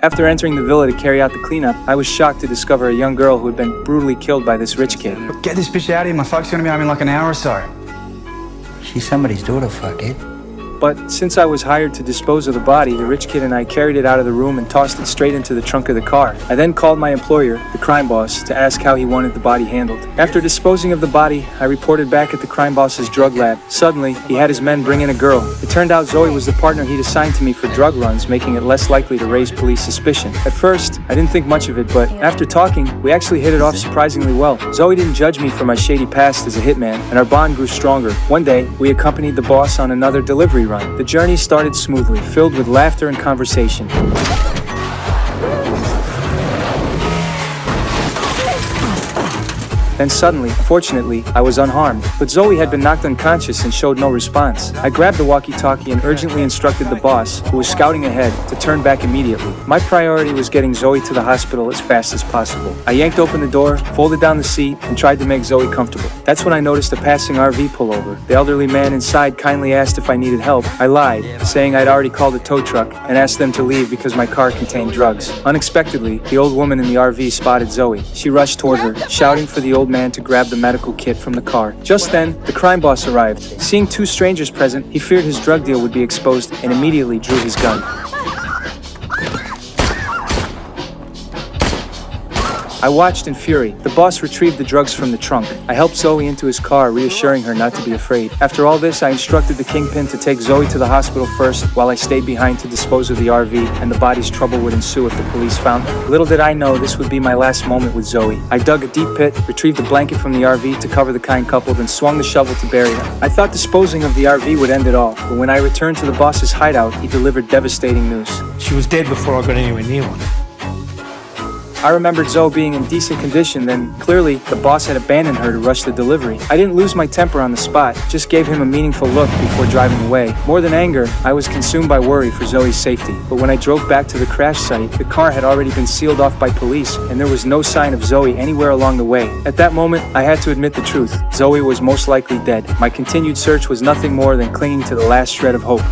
After entering the villa to carry out the cleanup, I was shocked to discover a young girl who had been brutally killed by this rich kid. Look, get this bitch out of here. My fuck's gonna be home in like an hour or so. She's somebody's daughter, fuckhead. But since I was hired to dispose of the body, the rich kid and I carried it out of the room and tossed it straight into the trunk of the car. I then called my employer, the crime boss, to ask how he wanted the body handled. After disposing of the body, I reported back at the crime boss's drug lab. Suddenly, he had his men bring in a girl. It turned out Zoe was the partner he'd assigned to me for drug runs, making it less likely to raise police suspicion. At first, I didn't think much of it, but after talking, we actually hit it off surprisingly well. Zoe didn't judge me for my shady past as a hitman, and our bond grew stronger. One day, we accompanied the boss on another delivery run. The journey started smoothly, filled with laughter and conversation. Then suddenly, fortunately, I was unharmed. But Zoe had been knocked unconscious and showed no response. I grabbed the walkie-talkie and urgently instructed the boss, who was scouting ahead, to turn back immediately. My priority was getting Zoe to the hospital as fast as possible. I yanked open the door, folded down the seat, and tried to make Zoe comfortable. That's when I noticed a passing RV pull over. The elderly man inside kindly asked if I needed help. I lied, saying I'd already called a tow truck and asked them to leave because my car contained drugs. Unexpectedly, the old woman in the RV spotted Zoe. She rushed toward her, shouting for the old man to grab the medical kit from the car. Just then, the crime boss arrived. Seeing two strangers present, he feared his drug deal would be exposed and immediately drew his gun. I watched in fury. The boss retrieved the drugs from the trunk. I helped Zoe into his car, reassuring her not to be afraid. After all this, I instructed the kingpin to take Zoe to the hospital first, while I stayed behind to dispose of the RV, and the body's trouble would ensue if the police found her. Little did I know this would be my last moment with Zoe. I dug a deep pit, retrieved a blanket from the RV to cover the kind couple, then swung the shovel to bury them. I thought disposing of the RV would end it all, but when I returned to the boss's hideout, he delivered devastating news. She was dead before I got anywhere near one. I remembered Zoe being in decent condition, then clearly the boss had abandoned her to rush the delivery. I didn't lose my temper on the spot, just gave him a meaningful look before driving away. More than anger, I was consumed by worry for Zoe's safety. But when I drove back to the crash site, the car had already been sealed off by police, and there was no sign of Zoe anywhere along the way. At that moment, I had to admit the truth. Zoe was most likely dead. My continued search was nothing more than clinging to the last shred of hope.